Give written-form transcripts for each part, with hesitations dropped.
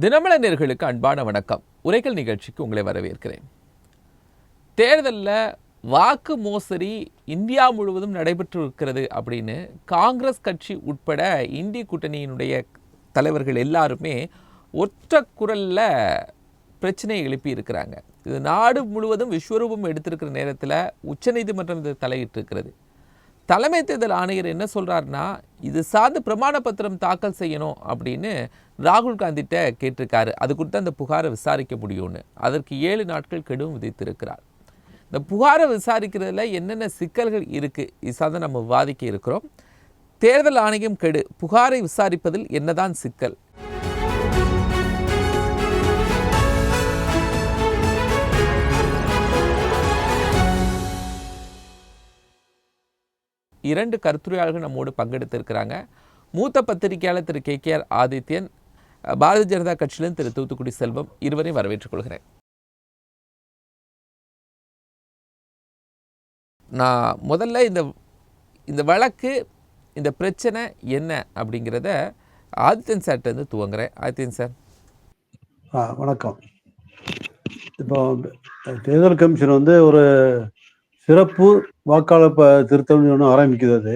தினமலர் அன்பான வணக்கம். உரைகள் நிகழ்ச்சிக்கு உங்களை வரவேற்கிறேன். தேர்தலில் வாக்கு மோசடி இந்தியா முழுவதும் நடைபெற்று இருக்கிறது அப்படின்னு காங்கிரஸ் கட்சி உட்பட இந்திய கூட்டணியினுடைய தலைவர்கள் எல்லாருமே ஒற்ற குரலில் பிரச்சனையை எழுப்பி இருக்கிறாங்க. இது நாடு முழுவதும் விஸ்வரூபம் எடுத்திருக்கிற நேரத்தில் உச்சநீதிமன்றம் இதை தலையிட்டு இருக்கிறது. தலைமை தேர்தல் ஆணையர் என்ன சொல்கிறாருன்னா, இது சார்ந்து பிரமாண பத்திரம் தாக்கல் செய்யணும் அப்படின்னு ராகுல் காந்திகிட்ட கேட்டிருக்காரு. அது குறித்து அந்த புகாரை விசாரிக்க முடியும்னு. அதற்கு 7 நாட்கள் கெடு விதித்திருக்கிறார். இந்த புகாரை விசாரிக்கிறதுல என்னென்ன சிக்கல்கள் இருக்குது, இது சார்ந்து நம்ம விவாதிக்க இருக்கிறோம். தேர்தல் ஆணையம் கெடு புகாரை விசாரிப்பதில் என்னதான் சிக்கல்? இரண்டு கருத்துரையாளர்கள் நம்மோடு பங்கெடுத்திருக்கிறாங்க. மூத்த பத்திரிகையாளர் திரு KKR ஆதித்யன், பாரதிய ஜனதா கட்சியிலும் திரு தூத்துக்குடி செல்வம், இருவரையும் வரவேற்றுக் கொள்கிறேன். நான் முதல்ல இந்த வழக்கு, இந்த பிரச்சனை என்ன அப்படிங்கிறத ஆதித்யன் சார்ட்ட இருந்து துவங்குறேன். ஆதித்யன் சார். வணக்கம். இப்போ தேர்தல் கமிஷன் ஒரு சிறப்பு வாக்காளர் திருத்தம்னு ஒன்று ஆரம்பிக்குது.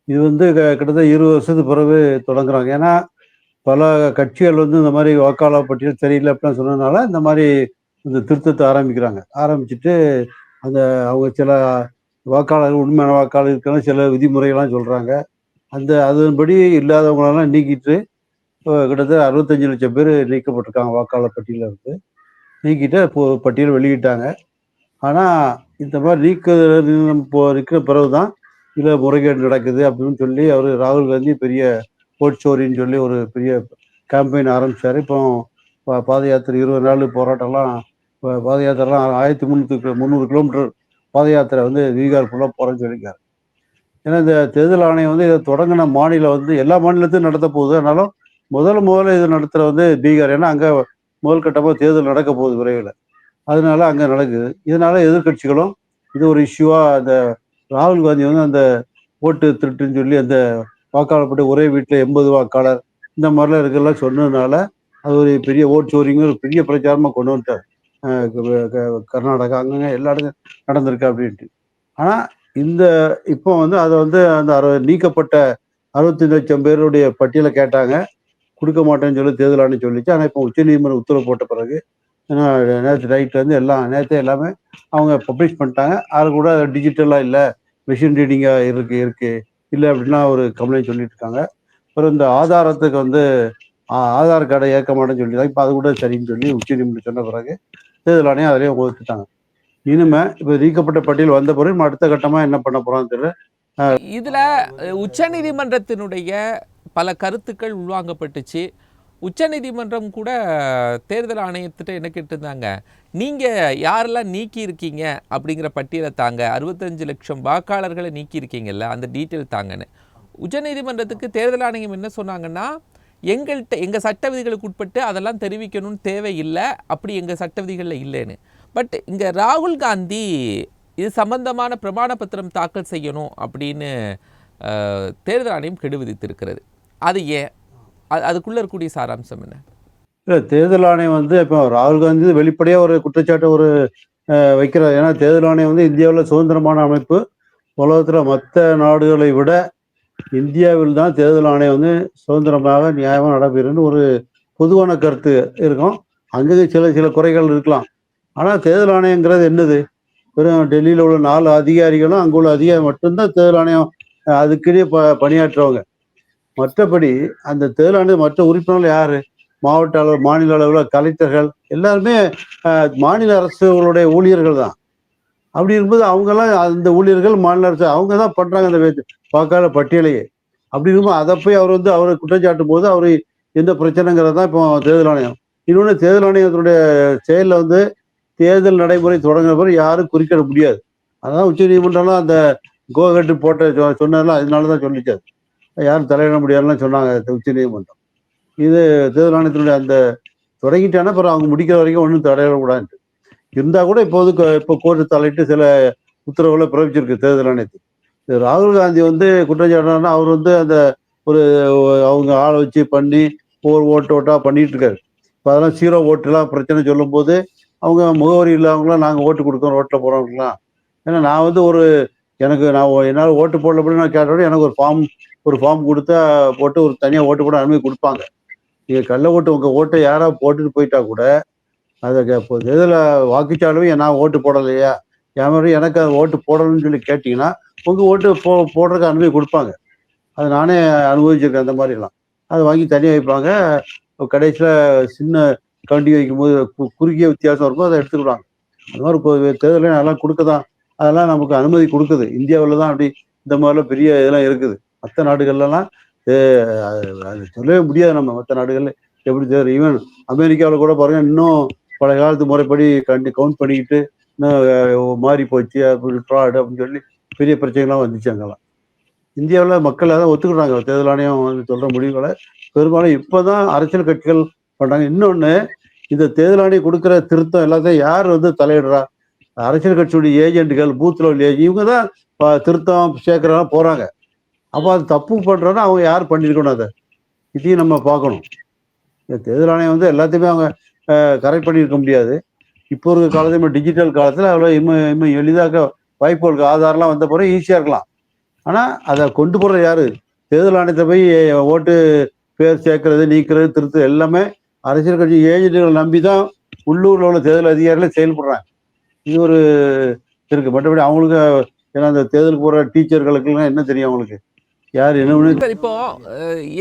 இது கிட்டத்தட்ட 20 வருஷத்துக்கு பிறகு தொடங்குறாங்க. ஏன்னா பல கட்சிகள் இந்த மாதிரி வாக்காளர் பட்டியல் சரியில்லை அப்படின்னு சொன்னதுனால இந்த மாதிரி இந்த திருத்தத்தை ஆரம்பிச்சுட்டு அவங்க சில வாக்காளர்கள், உண்மையான வாக்காளர் இருக்கான சில விதிமுறைகள்லாம் சொல்கிறாங்க. அதன்படி இல்லாதவங்களெல்லாம் நீக்கிட்டு கிட்டத்தட்ட 65 லட்சம் பேர் நீக்கப்பட்டிருக்காங்க வாக்காளர் பட்டியலில் நீக்கிட்டு பட்டியல் வெளியிட்டாங்க. ஆனால் இந்த மாதிரி இருக்கிற பிறகு தான் இதில் முறைகேடு நடக்குது அப்படின்னு சொல்லி ராகுல் காந்தி பெரிய ஓட் சோரின்னு சொல்லி ஒரு பெரிய கேம்பெயின் ஆரம்பித்தார். இப்போ பாத யாத்திரை 20 நாள் போராட்டம்லாம், பாத யாத்திரைலாம் 1300 கிலோமீட்டர் பாத யாத்திரை பீகார் ஃபுல்லாக போகிறேன்னு சொல்லியிருக்காரு. ஏன்னா இந்த தேர்தல் ஆணையம் இதை தொடங்கின மாநிலம் எல்லா மாநிலத்தையும் நடத்த போகுது. ஆனாலும் முதல்ல இது நடத்துகிற பீகார். ஏன்னா அங்கே முதல் கட்டமாக தேர்தல் நடக்க போகுது விரைவில். அதனால அங்கே நடக்குது. இதனால எதிர்கட்சிகளும் இது ஒரு இஷ்யூவாக அந்த ராகுல் காந்தி அந்த ஓட்டு திருட்டுன்னு சொல்லி அந்த வாக்காளர்பட்டு ஒரே வீட்டில் 80 வாக்காளர் இந்த மாதிரிலாம் இருக்கலாம் சொன்னதுனால அது ஒரு பெரிய ஓட் சோரிங்க ஒரு பெரிய பிரச்சாரமாக கொண்டு வந்துட்டார். கர்நாடகா அங்கங்கே எல்லா இடங்களும் நடந்திருக்கு அப்படின்ட்டு. ஆனால் இப்போ அதை அந்த நீக்கப்பட்ட 65 லட்சம் பேருடைய பட்டியலை கேட்டாங்க. கொடுக்க மாட்டேன்னு சொல்லி தேர்தல் ஆணையம் சொல்லிச்சு. ஆனால் இப்போ உச்சநீதிமன்றம் உத்தரவு போட்ட பிறகு நேற்று நைட்லேருந்து நேற்றே எல்லாமே அவங்க பப்ளிஷ் பண்ணிட்டாங்க. அது கூட டிஜிட்டலாக இல்லை, மிஷின் ரீடிங்காக இருக்கு இல்லை அப்படின்னா ஒரு கம்ப்ளைண்ட் சொல்லிட்டு இருக்காங்க. அப்புறம் இந்த ஆதாரத்துக்கு ஆதார் கார்டை ஏற்க மாட்டேன்னு சொல்லிட்டாங்க. இப்போ அது கூட சரின்னு சொல்லி உச்சநீதிமன்றம் சொன்ன பிறகு தேர்தல் ஆணையம் அதிலையும் ஒதுக்கிட்டாங்க. இனிமே இப்போ நீக்கப்பட்ட பட்டியல் வந்த பிறகு அடுத்த கட்டமாக என்ன பண்ண போகிறான்னு தெரியல. இதில் உச்சநீதிமன்றத்தினுடைய பல கருத்துக்கள் உள்வாங்கப்பட்டுச்சு. உச்சநீதிமன்றம் கூட தேர்தல் ஆணையத்திட்ட என்ன கேட்டிருந்தாங்க, நீங்கள் யாரெல்லாம் நீக்கி இருக்கீங்க அப்படிங்கிற பட்டியலை தாங்க, 65 லட்சம் வாக்காளர்களை நீக்கி இருக்கீங்கல்ல அந்த டீட்டெயில் தாங்கன்னு. உச்சநீதிமன்றத்துக்கு தேர்தல் ஆணையம் என்ன சொன்னாங்கன்னா, எங்கள் சட்ட விதிகளுக்கு உட்பட்டு அதெல்லாம் தெரிவிக்கணும்னு தேவையில்லை, அப்படி எங்கள் சட்ட விதிகளில் இல்லைன்னு. பட் இங்கே ராகுல் காந்தி இது சம்பந்தமான பிரமாண பத்திரம் தாக்கல் செய்யணும் அப்படின்னு தேர்தல் ஆணையம் கெடு விதித்திருக்கிறது. அது ஏன்? அதுக்குள்ளே இருக்கக்கூடிய சாராம்சம் என்ன? இல்லை, தேர்தல் ஆணையம் இப்போ ராகுல் காந்தி வெளிப்படையாக ஒரு குற்றச்சாட்டு வைக்கிறார். ஏன்னா தேர்தல் ஆணையம் இந்தியாவில் சுதந்திரமான அமைப்பு. உலகத்தில் மற்ற நாடுகளை விட இந்தியாவில் தான் தேர்தல் ஆணையம் சுதந்திரமாக நியாயமாக நடைபெறுன்னு ஒரு பொதுவான கருத்து இருக்கும். அங்கே சில குறைகள் இருக்கலாம். ஆனால் தேர்தல் ஆணையங்கிறது என்னது? வெறும் டெல்லியில் உள்ள 4 அதிகாரிகளும் அங்கே உள்ள அதிகாரி மட்டும்தான் தேர்தல் ஆணையம் அதுக்குன்னே பணியாற்றுறவங்க. மற்றபடி அந்த தேர்தல் ஆணையம் மற்ற உறுப்பினர்கள் யாரு? மாவட்ட அளவு, மாநில அளவில் கலெக்டர்கள் எல்லாருமே மாநில அரசுகளுடைய ஊழியர்கள் தான். அப்படி இருக்கும்போது அவங்கெல்லாம் அந்த ஊழியர்கள் மாநில அரசு அவங்க தான் பண்றாங்க அந்த வாக்காளர் பட்டியலையே. அப்படி இருக்கும்போது அதை போய் அவர் குற்றச்சாட்டும் போது அவர் எந்த பிரச்சனைங்கிறது தான் இப்போ தேர்தல் ஆணையம். இன்னொன்று, தேர்தல் ஆணையத்தினுடைய செயலில் தேர்தல் நடைமுறை தொடங்கின பிறகு யாரும் குறிக்கிட முடியாது. அதான் உச்ச நீதிமன்றம் அந்த கோகட்டு போட்ட சொன்னதெல்லாம் அதனால தான் சொல்லிச்சாது. யாரும் தலையிட முடியாதுலாம் சொன்னாங்க உச்ச நீதிமன்றம். இது தேர்தல் ஆணையத்தினுடைய அந்த தொடங்கிட்டானா அப்புறம் அவங்க முடிக்கிற வரைக்கும் ஒன்றும் தடையிடக்கூடாது இருந்தால் கூட இப்போ கோர்ட்டு தலையிட்டு சில உத்தரவுகளை பிறப்பிச்சிருக்கு தேர்தல் ஆணையத்துக்கு. ராகுல் காந்தி குற்றச்சாட்டுனா அவர் அந்த ஒரு அவங்க ஆளை வச்சு பண்ணி ஒவ்வொரு ஓட்டா பண்ணிட்டு இருக்காரு. இப்போ அதெல்லாம் 0 ஓட்டுலாம் பிரச்சனை சொல்லும்போது அவங்க முகவரி இல்லாதவங்களாம் நாங்கள் ஓட்டு கொடுக்குறோம் ரோட்டில் போகிறவங்களாம். ஏன்னா நான் வந்து என்னால் ஓட்டு போடல அப்படின்னு நான் கேட்டோட எனக்கு ஒரு ஃபார்ம் கொடுத்தா போட்டு ஒரு தனியாக ஓட்டு போட அனுமதி கொடுப்பாங்க. நீங்கள் கள்ள ஓட்டு உங்கள் ஓட்டை யாராவது போட்டுட்டு போயிட்டா கூட அதை இதில் வாக்குச்சாவடி நான் ஓட்டு போடலையா என் மாதிரி எனக்கு அது ஓட்டு போடணும்னு சொல்லி கேட்டிங்கன்னா உங்கள் ஓட்டு போடுறதுக்கு அனுமதி கொடுப்பாங்க. அது நானே அனுபவிச்சிருக்கேன் அந்த மாதிரிலாம். அதை வாங்கி தனியாக வைப்பாங்க. கடைசியில் சின்ன கண்டி வைக்கும்போது குறுகிய வித்தியாசம் இருக்கும், அதை எடுத்துக்கிடுவாங்க. அந்த மாதிரி இப்போ தேர்தலே அதெல்லாம் கொடுக்க தான் அதெல்லாம் நமக்கு அனுமதி கொடுக்குது. இந்தியாவில் தான் அப்படி இந்த மாதிரிலாம் பெரிய இதெல்லாம் இருக்குது. மற்ற நாடுகள்லாம் அது சொல்லவே முடியாது. நம்ம மற்ற நாடுகளில் எப்படி தேர்தல் ஈவன் அமெரிக்காவில் கூட பாருங்க இன்னும் பழைய காலத்து முறைப்படி கவுண்ட் பண்ணிக்கிட்டு இன்னும் மாறி போச்சு அப்படி ஃப்ராடு அப்படின்னு சொல்லி பெரிய பிரச்சனைலாம் வந்துச்சு அங்கெல்லாம். இந்தியாவில் மக்கள் அதை ஒத்துக்கிறாங்க. தேர்தல் ஆணையம் சொல்கிற முடிவுகளை பெரும்பாலும் இப்போ தான் அரசியல் கட்சிகள் பண்ணுறாங்க. இன்னொன்று, இந்த தேர்தல் ஆணையம் கொடுக்குற திருத்தம் எல்லாத்தையும் யார் வந்து தலையிடுறா? அரசியல் கட்சியுடைய ஏஜென்ட்டுகள், பூத்தில் உள்ள இவங்க தான் திருத்தம் சேர்க்குறதா போகிறாங்க. அப்போ அது தப்பு பண்ணுறோன்னா அவங்க யார் பண்ணியிருக்கணும் அதை? இதையும் நம்ம பார்க்கணும். இந்த தேர்தல் ஆணையம் வந்து எல்லாத்தையுமே அவங்க கரெக்ட் பண்ணியிருக்க முடியாது. இப்போ இருக்கிற காலத்தில் டிஜிட்டல் காலத்தில் அவ்வளோ இன்னும் எளிதாக வாய்ப்புகளுக்கு ஆதாரம்லாம் வந்த பிறகு ஈஸியாக இருக்கலாம். ஆனால் அதை கொண்டு போகிறது யாரு? தேர்தல் ஆணையத்தை போய் ஓட்டு பேர் சேர்க்கறது, நீக்கிறது, திருத்தம் எல்லாமே அரசியல் கட்சி ஏஜென்ட்டுகளை நம்பி தான் உள்ளூரில் உள்ள தேர்தல் அதிகாரிகளே செயல்படுறாங்க. இது ஒரு இருக்கு. மற்றபடி அவங்களுக்கு ஏன்னா அந்த தேர்தலுக்கு போகிற டீச்சர்களுக்கெல்லாம் என்ன தெரியும் அவங்களுக்கு? யார் என்ன இப்போ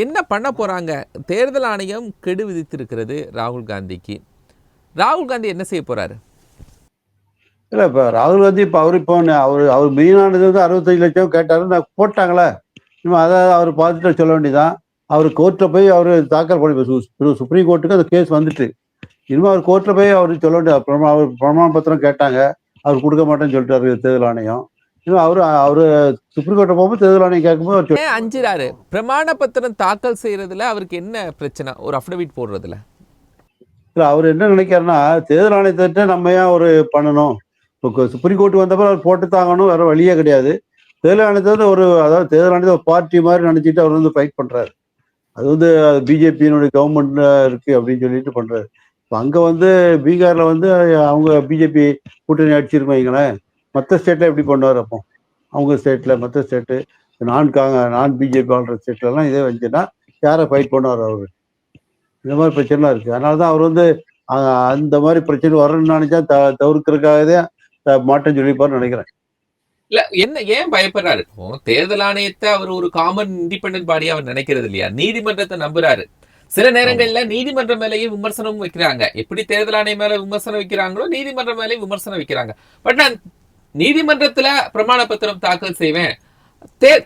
என்ன பண்ண போறாங்க? தேர்தல் ஆணையம் கெடு விதித்திருக்கிறது ராகுல் காந்திக்கு. ராகுல் காந்தி என்ன செய்ய போறாரு? இல்லை, இப்போ ராகுல் காந்தி அவர் மெயினானது வந்து 65 லட்சம் கேட்டாரு. நான் போட்டாங்களே, இன்னும் அதை அவர் பார்த்துட்டு சொல்ல வேண்டியதான். அவர் கோர்ட்டில் போய் அவர் தாக்கல் பண்ணி சுப்ரீம் கோர்ட்டுக்கு அந்த கேஸ் வந்துட்டு இனிமேல் அவர் கோர்ட்டில் போய் அவர் சொல்ல வேண்டிய அவர் பிரமாண பத்திரம் கேட்டாங்க, அவர் கொடுக்க மாட்டேன்னு சொல்லிட்டாரு தேர்தல் ஆணையம். இன்னும் அவர் சுப்ரீம் கோர்ட்டை போகும்போது தேர்தல் ஆணையம் கேட்கும்போது ஏன் அஞ்சுறாரு? பிரமாண பத்திரம் தாக்கல் செய்யறதுல அவருக்கு என்ன பிரச்சனை? ஒரு அஃபிடவிட் போடுறதுல இல்லை, அவர் என்ன நினைக்கிறாருன்னா தேர்தல் ஆணையத்திட்ட நம்ம ஏன் ஒரு பண்ணணும்? இப்போ சுப்ரீம் கோர்ட்டு வந்தப்போ அவர் போட்டு தாங்கணும், வேற வழியே கிடையாது. தேர்தல் ஆணையத்தை வந்து அதாவது தேர்தல் ஆணையத்தை ஒரு பார்ட்டி மாதிரி நினச்சிட்டு அவர் வந்து ஃபைட் பண்ணுறாரு. அது வந்து பிஜேபியினுடைய கவர்மெண்ட் இருக்கு அப்படின்னு சொல்லிட்டு பண்றாரு. இப்போ அங்கே வந்து பீகாரில் வந்து அவங்க பிஜேபி கூட்டணி அடிச்சிருப்பாங்களேன், மற்ற ஸ்டேட்டில் எப்படி பண்ணுவார்? அப்போ அவங்க ஸ்டேட்டில் மற்ற ஸ்டேட்டு நான் பிஜேபி ஆளுற ஸ்டேட்லலாம் இதே வந்துச்சுன்னா யாரை ஃபைட் பண்ணுவார் அவர்? இந்த மாதிரி பிரச்சனைலாம் இருக்குது. அதனால தான் அவர் வந்து அந்த மாதிரி பிரச்சனை வரணும்னு நினைச்சா தவிர்க்கிறதுக்காகவே மாட்டேன்னு சொல்லிப்பாருன்னு நினைக்கிறேன். இல்ல என்ன ஏன் பயப்படுறாரு? தேர்தல் ஆணையத்தை அவர் ஒரு காமன் இண்டிபெண்டன்ட் பாடியா அவர் நினைக்கிறது இல்லையா? நீதிமன்றத்தை நம்புறாரு. சில நேரங்கள்ல நீதிமன்றம் மேலேயே விமர்சனம் வைக்கிறாங்க. எப்படி தேர்தல் ஆணையம் மேல விமர்சனம் வைக்கிறாங்களோ நீதிமன்றம் மேலேயும் விமர்சனம் வைக்கிறாங்க. பட் நான் நீதிமன்றத்துல பிரமாண பத்திரம் தாக்கல் செய்வேன்,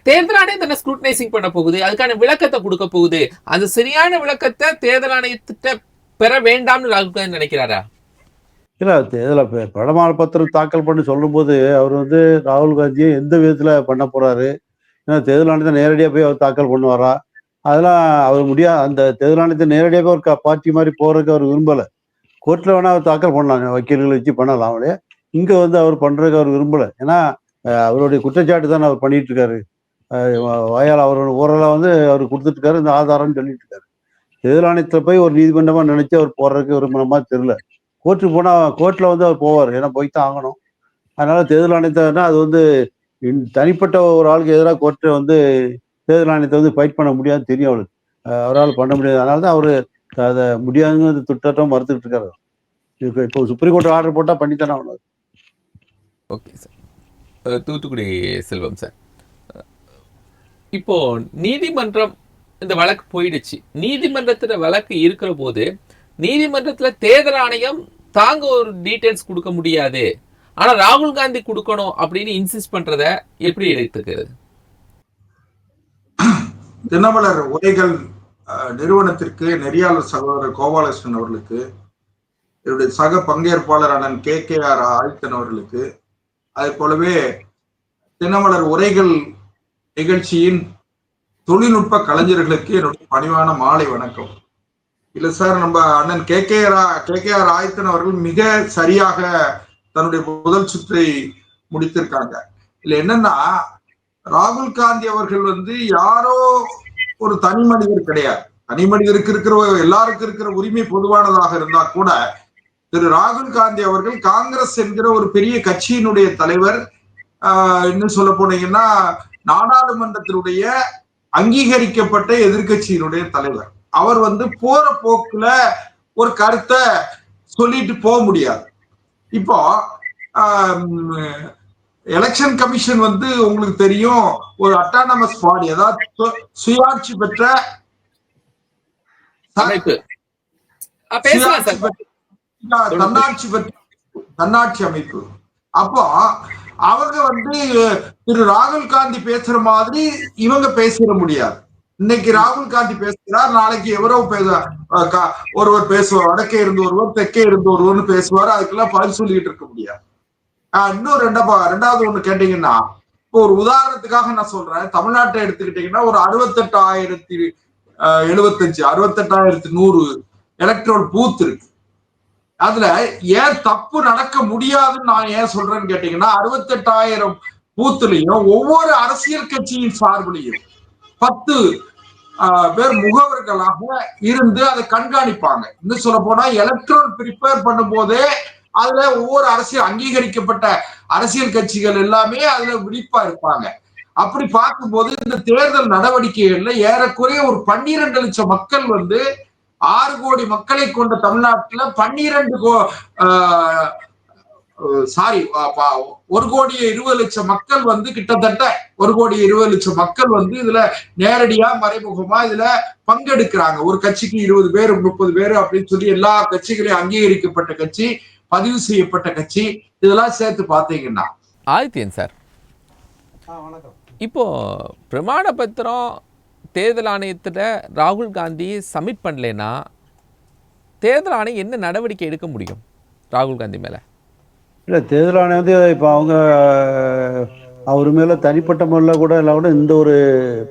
தேர்தல் ஆணையம் தானே ஸ்க்ரூட்டனைசிங் பண்ண போகுது, அதுக்கான விளக்கத்தை கொடுக்க போகுது. அந்த சரியான விளக்கத்தை தேர்தல் ஆணையத்திட்ட பெற வேண்டாம்னு ராகுல் காந்தி நினைக்கிறாரா? இல்லை, தேர்தலில் பிரமாண பத்திரம் தாக்கல் பண்ணி சொல்லும்போது அவர் வந்து ராகுல் காந்தியை எந்த விதத்தில் பண்ண போறாரு? ஏன்னா தேர்தல் ஆணையத்தை நேரடியாக போய் அவர் தாக்கல் பண்ணுவாரா? அதெல்லாம் அவர் முடியாது. அந்த தேர்தல் ஆணையத்தை நேரடியாக போய் ஒரு பார்ட்டி மாதிரி போறதுக்கு அவர் விரும்பலை. கோர்ட்டில் வேணா அவர் தாக்கல் பண்ணலாம், வக்கீல்களை வச்சு பண்ணலாம். அவரே இங்கே வந்து அவர் பண்ணுறதுக்கு அவர் விரும்பலை. ஏன்னா அவருடைய குற்றச்சாட்டு தானே அவர் பண்ணிட்டு இருக்காரு. வாயால் அவரோட ஓரலாக வந்து அவர் கொடுத்துட்டு இருக்காரு, இந்த ஆதாரம்னு சொல்லிட்டு இருக்காரு. தேர்தல் ஆணையத்தில் போய் ஒரு நீதிமன்றமாக நினைச்சு அவர் போடுறதுக்கு விரும்புகிற மாதிரி தெரியல. கோர்ட்டுக்கு போனால் கோர்ட்டில் வந்து அவர் போவார், ஏன்னா போய் தான் ஆகணும். அதனால தேர்தல் ஆணையத்தைனா அது வந்து தனிப்பட்ட ஒரு ஆளுக்கு எதிராக கோர்ட்டை வந்து தேர்தல் ஆணையத்தை வந்து ஃபைட் பண்ண முடியாதுன்னு தெரியும் அவருக்கு. அவரால் பண்ண முடியாது. அதனால தான் அவர் அதை முடியாதுங்கிறது திட்டம் மறுத்துக்கிட்டு இருக்காரு. இப்போ சுப்ரீம் கோர்ட் ஆர்டர் போட்டால் பண்ணித்தானே ஆகணும். Okay sir. Thoothukudi Selvam sir, இப்போ நீதிமன்றம் இந்த வழக்கு போயிடுச்சு. நீதிமன்றத்துல வழக்கு இருக்கிற போது நீதிமன்றத்துல தேர்தல் ஆணையம் தாங்க ஒரு டீடைல்ஸ் கொடுக்க முடியாது, ஆனா ராகுல் காந்தி கொடுக்கணும் அப்படின்னு இன்சிஸ்ட் பண்றத எப்படி எடுத்துக்கிறது? தினமலர் உரைகள் நிறுவனத்திற்கு நெறியாளர் சகோதரர் கோபாலகிருஷ்ணன் அவர்களுக்கு, என்னுடைய சக பங்கேற்பாளர் அண்ணன் KKR ஆதித்தன் அவர்களுக்கு, அதே போலவே தினமலர் உரைகள் நிகழ்ச்சியின் தொழில்நுட்ப கலைஞர்களுக்கு என்னுடைய பணிவான மாலை வணக்கம். இல்ல சார், நம்ம அண்ணன் KKR ஆதித்தன் அவர்கள் மிக சரியாக தன்னுடைய முதல் சுற்றை முடித்திருக்காங்க. இல்ல என்னன்னா, ராகுல் காந்தி அவர்கள் வந்து யாரோ ஒரு தனி மனிதர் கிடையாது. தனி மனிதருக்கு இருக்கிற எல்லாருக்கும் இருக்கிற உரிமை பொதுவானதாக இருந்தா கூட திரு ராகுல் காந்தி அவர்கள் காங்கிரஸ் என்கிற ஒரு பெரிய கட்சியினுடைய தலைவர். இன்னும் சொல்ல போனீங்கன்னா நாடாளுமன்றத்தினுடைய அங்கீகரிக்கப்பட்ட எதிர்கட்சியினுடைய தலைவர். அவர் போற போக்குல ஒரு கருத்தை சொல்லிட்டு போக முடியாது. இப்போ எலெக்ஷன் கமிஷன் உங்களுக்கு தெரியும், ஒரு அட்டானமஸ் பாடி, அதாவது சுயாட்சி பெற்ற தன்னாட்சி அமைப்பு. அப்போ அவங்க திரு ராகுல் காந்தி பேசுற மாதிரி இவங்க பேசிட முடியாது. இன்னைக்கு ராகுல் காந்தி பேசுகிறார், நாளைக்கு எவரோ ஒருவர் பேசுவார், வடக்கே இருந்து ஒருவர் தெற்கே இருந்து ஒருவர்னு பேசுவார். அதுக்கெல்லாம் பதில் சொல்லிட்டு இருக்க முடியாது. இன்னும் ரெண்டாவது ஒண்ணு கேட்டீங்கன்னா, இப்போ ஒரு உதாரணத்துக்காக நான் சொல்றேன், தமிழ்நாட்டை எடுத்துக்கிட்டீங்கன்னா ஒரு 68,100 எலக்ட்ரல் பூத் இருக்கு. அதுல ஏன் தப்பு நடக்க முடியாதுன்னு நான் ஏன் சொல்றேன்னு கேட்டீங்கன்னா, 68,000 பூத்துலயும் ஒவ்வொரு அரசியல் கட்சியின் சார்பிலையும் 10 பேர் முகவர்களாக இருந்து அதை கண்காணிப்பாங்க. இன்னும் சொல்ல போனா எலக்ட்ரல் ப்ரிப்பேர் பண்ணும் போதே அதுல ஒவ்வொரு அங்கீகரிக்கப்பட்ட அரசியல் கட்சிகள் எல்லாமே அதுல விழிப்பா இருப்பாங்க. அப்படி பார்க்கும்போது இந்த தேர்தல் நடவடிக்கைகள்ல ஏறக்குறைய ஒரு 12 லட்சம் மக்கள் 6 கோடி மக்களை கொண்ட தமிழ்நாட்டுல 1,20,00,000 மக்கள் கிட்டத்தட்ட 1,20,00,000 மக்கள் இதுல நேரடியா மறைமுகமா இதுல பங்கெடுக்கிறாங்க. ஒரு கட்சிக்கு 20 பேர் 30 பேர் அப்படின்னு சொல்லி எல்லா கட்சிகளையும் அங்கீகரிக்கப்பட்ட கட்சி, பதிவு செய்யப்பட்ட கட்சி, இதெல்லாம் சேர்த்து பாத்தீங்கன்னா. ஆதித்யன் சார், இப்போ பிரமாண பத்திரம் தேர்தல் ஆணையத்துல ராகுல் காந்தி சப்மிட் பண்ணலன்னா தேர்தல் ஆணையம் என்ன நடவடிக்கை எடுக்க முடியும் ராகுல் காந்தி மேல? இல்லை, தேர்தல் ஆணையம் இப்போ அவங்க அவர் மேலே தனிப்பட்ட முறையில் கூட இல்லை கூட இந்த ஒரு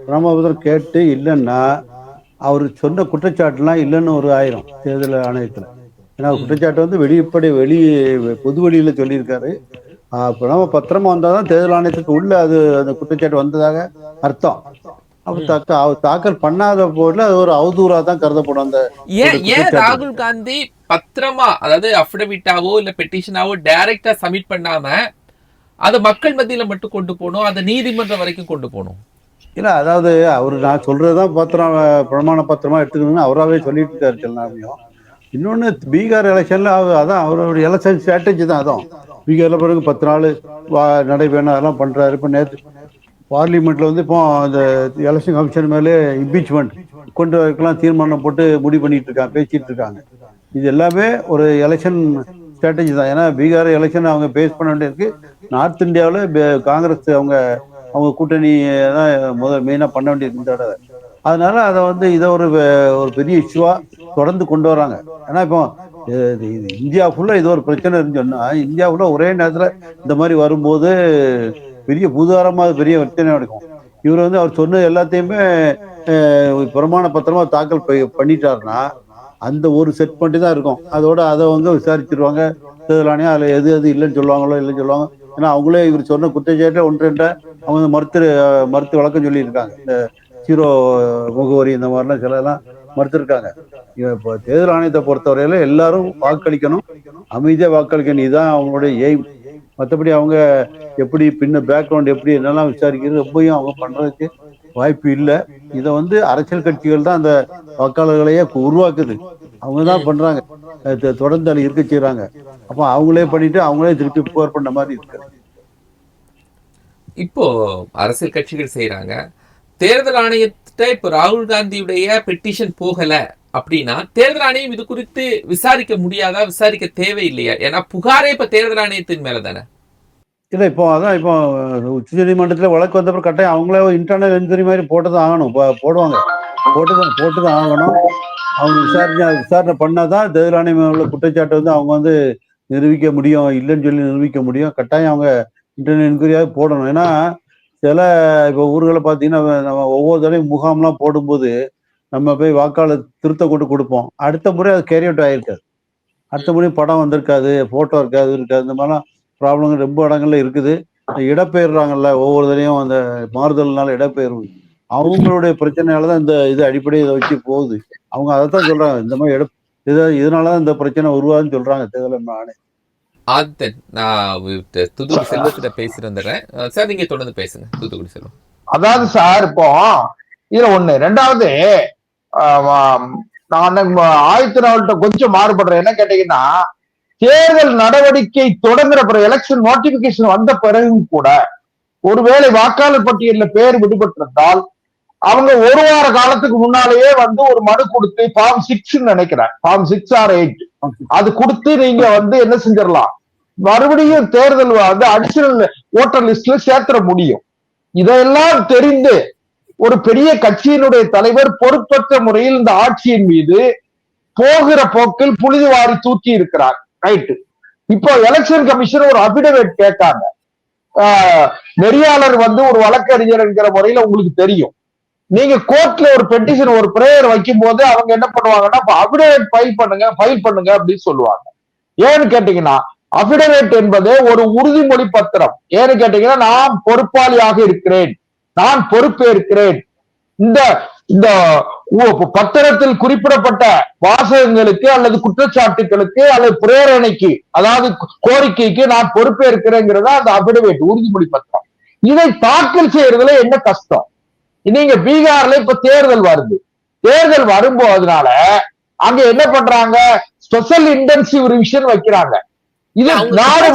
பிரமாபத்திரம் கேட்டு இல்லைன்னா அவர் சொன்ன குற்றச்சாட்டுலாம் இல்லைன்னு ஒரு ஆயிரம் தேர்தல் ஆணையத்தில். ஏன்னா குற்றச்சாட்டு வெளி பொது வெளியில் சொல்லியிருக்காரு. பிரம பத்திரமா வந்தால் தான் தேர்தல் ஆணையத்துக்கு உள்ள அந்த குற்றச்சாட்டு வந்ததாக அர்த்தம். அவர் தாக்கல் பண்ணாத போல அது ஒரு அவதூறா தான் கருதப்படும். அந்த ஏன் ராகுல் காந்தி பத்திரமா, அதாவது அஃபிடவிட்டாவோ இல்ல பெட்டிஷனாவோ டைரக்டா சப்மிட் பண்ணாம அதை மக்கள் மத்தியில மட்டும் கொண்டு போகணும், அதை நீதிமன்றம் வரைக்கும் கொண்டு போகணும்? இல்ல, அதாவது நான் சொல்றதுதான் பத்திரம், பிரமாண பத்திரமா எடுத்துக்கணும்னு அவராகவே சொல்லிட்டு இருக்காரு சில நேரம். இன்னொன்னு பீகார் எலெக்ஷன்ல அதான் அவருடைய எலெக்ஷன் ஸ்ட்ராட்டஜி தான். அதான் பீகார்ல பிறகு 10 நாள் நடைபெறணும் அதெல்லாம் பண்றாரு. இப்ப நேற்று பார்லிமெண்ட்ல இப்போ அந்த எலெக்ஷன் கமிஷன் மேலே இம்பீச்மெண்ட் கொண்டு வரலாம் தீர்மானம் போட்டு முடிவு பண்ணிட்டு இருக்காங்க, பேசிட்டு இருக்காங்க. இது எல்லாமே ஒரு எலெக்ஷன் ஸ்ட்ராட்டஜி தான். ஏன்னா பீகார் எலெக்ஷன் அவங்க பேஸ் பண்ண வேண்டியிருக்கு. நார்த் இந்தியாவில் காங்கிரஸ் அவங்க கூட்டணி தான் முதல் மெயினாக பண்ண வேண்டியிருக்கு இந்த தடவை. அதனால அதை இதை ஒரு பெரிய இஷ்யூவா தொடர்ந்து கொண்டு வராங்க. ஏன்னா இப்போ இந்தியா ஃபுல்லா இது ஒரு பிரச்சனை இருந்துச்சுன்னா இந்தியா ஃபுல்லா ஒரே நேரத்தில் இந்த மாதிரி வரும்போது பெரிய பூதாரமாக பெரிய பிரச்சனை நடக்கும். இவர் அவர் சொன்னது எல்லாத்தையுமே பிரமாண பத்திரமா தாக்கல் பண்ணிட்டாருன்னா அந்த ஒரு செட் பண்ணி தான் இருக்கும். அதோட அதை விசாரிச்சிருவாங்க தேர்தல் ஆணையம். அதில் எது இல்லைன்னு சொல்லுவாங்களோ இல்லைன்னு சொல்லுவாங்க. ஏன்னா அவங்களே இவர் சொன்ன குற்றச்சாட்டை ஒன்று அவங்க மறுத்து வழக்கம் சொல்லியிருக்காங்க. இந்த ஜீரோ முகவரி இந்த மாதிரிலாம் சிலலாம் மறுத்திருக்காங்க. இப்போ தேர்தல் ஆணையத்தை பொறுத்தவரையில எல்லாரும் வாக்களிக்கணும், அமைதியாக வாக்களிக்கணும். இதுதான் அவங்களுடைய எய்ம். மற்றபடி அவங்க எப்படி பேக்ரவுண்ட் எப்படி என்னெல்லாம் விசாரிக்கிறது ரொம்பவும் அவங்க பண்றதுக்கு வாய்ப்பு இல்லை. இதை அரசியல் கட்சிகள் தான் அந்த வாக்காளர்களையே உருவாக்குது. அவங்க தான் பண்றாங்க, தொடர்ந்து அதில் இருக்க செய்யறாங்க. அப்போ அவங்களே பண்ணிட்டு அவங்களே திருப்பி புகார் பண்ண மாதிரி இருக்கு. இப்போ அரசியல் கட்சிகள் செய்யறாங்க. தேர்தல் ஆணையத்தை இப்போ ராகுல் காந்தியுடைய பெட்டிஷன் போகல அப்படின்னா தேர்தல் ஆணையம் இது குறித்து விசாரிக்க முடியாதா, விசாரிக்க தேவையில்லையா? ஏன்னா புகாரே இப்ப தேர்தல் ஆணையத்தின் மேல தானே. இல்லை, இப்போ உச்ச நீதிமன்றத்தில் வழக்கு வந்தப்பறம் கட்டாயம் அவங்களே இன்டர்னல் என்கொயரி மாதிரி போட்டுதான் ஆகணும். போடுவாங்க, போட்டுதான் ஆகணும். அவங்க விசாரணை பண்ணாதான் தேர்தல் ஆணையம் உள்ள குற்றச்சாட்டை அவங்க நிரூபிக்க முடியும், இல்லைன்னு சொல்லி நிரூபிக்க முடியும். கட்டாயம் அவங்க இன்டர்னல் என்கொயரியாவது போடணும். ஏன்னா சில இப்போ ஊர்களை பார்த்தீங்கன்னா நம்ம ஒவ்வொரு தடவையும் முகாம்லாம் போடும்போது நம்ம போய் வாக்காளர் திருத்த கொண்டு கொடுப்போம். அடுத்த முறை அது கேரி அவுட் ஆகிருக்காது. அடுத்த முறை படம் வந்திருக்காது, போட்டோ இருக்காது. இந்த மாதிரிலாம் ப்ராப்ளங்கள் ரொம்ப இடங்கள்ல இருக்குது. இடப்பெயர்றாங்கல்ல, ஒவ்வொரு தடையும் அந்த மாறுதல்னால இடப்பெயர்வு அவங்களுடைய பிரச்சனையாலதான் இந்த இது அடிப்படை இதை வச்சு போகுது. அவங்க அதைத்தான் சொல்றாங்க, இந்த மாதிரி இதனாலதான் இந்த பிரச்சனை உருவாதுன்னு சொல்றாங்க தேர்தல் ஆணையம். நான் தூத்துக்குடி செல்வத்திட்ட பேசிட்டு வந்துடுறேன் சார், நீங்க தொடர்ந்து பேசுங்க. தூத்துக்குடி செல்வம். அதாவது சார், இப்போ இதுல ஒண்ணு. ரெண்டாவது, நான் ஆயத்தினாவல்கிட்ட கொஞ்சம் மாறுபடுறேன். என்ன கேட்டீங்கன்னா, தேர்தல் நடவடிக்கை தொடங்குற பிறகு, எலெக்ஷன் நோட்டிபிகேஷன் வந்த பிறகும் கூட ஒருவேளை வாக்காளர் பட்டியலில் பேர் விடுபட்டிருந்தால் அவங்க ஒரு வார காலத்துக்கு முன்னாலேயே வந்து ஒரு மனு கொடுத்து, ஃபார்ம் 6 நினைக்கிறேன், ஃபார்ம் 6 or 8 அது கொடுத்து நீங்க வந்து என்ன செஞ்சிடலாம், மறுபடியும் தேர்தல் வந்து அடிஷனல் ஓட்டர் லிஸ்ட்ல சேர்த்துட முடியும். இதெல்லாம் தெரிந்து ஒரு பெரிய கட்சியினுடைய தலைவர் பொறுப்பற்ற முறையில் இந்த ஆட்சியின் மீது போகிற போக்கில் புழுதி வாரி தூக்கி இருக்கிறார். ரைட்டு. இப்போ எலெக்ஷன் கமிஷன் ஒரு அபிடவிட் கேட்டாங்க. நெறியாளர் வந்து ஒரு வழக்கறிஞர் என்கிற முறையில உங்களுக்கு தெரியும். நீங்க கோர்ட்ல ஒரு பெட்டிஷன், ஒரு பிரேயர் வைக்கும் போது அவங்க என்ன பண்ணுவாங்கன்னா, அபிடவிட் ஃபைல் பண்ணுங்க அப்படின்னு சொல்லுவாங்க. ஏன்னு கேட்டீங்கன்னா, அபிடவிட் என்பது ஒரு உறுதிமொழி பத்திரம். ஏன்னு கேட்டீங்கன்னா, நான் பொறுப்பாளியாக இருக்கிறேன், நான் பொறுப்பேற்கிறேன், இந்த இந்த பத்திரத்தில் குறிப்பிடப்பட்ட வாசகங்களுக்கு அல்லது குற்றச்சாட்டுகளுக்கு அல்லது பிரேரணைக்கு, அதாவது கோரிக்கைக்கு நான் பொறுப்பேற்கிறேங்கிறதா அந்த அபிடவிட், உறுதிமொழி பத்திரம். இதை தாக்கல் செய்யறதுல என்ன கஷ்டம்? நீங்க பீகார்ல இப்ப தேர்தல் வருது. தேர்தல் வரும்போதுனால அங்க என்ன பண்றாங்க, ஸ்பெஷல் இன்டென்சிவ் ரிவிஷன் வைக்கிறாங்க. இது நாடு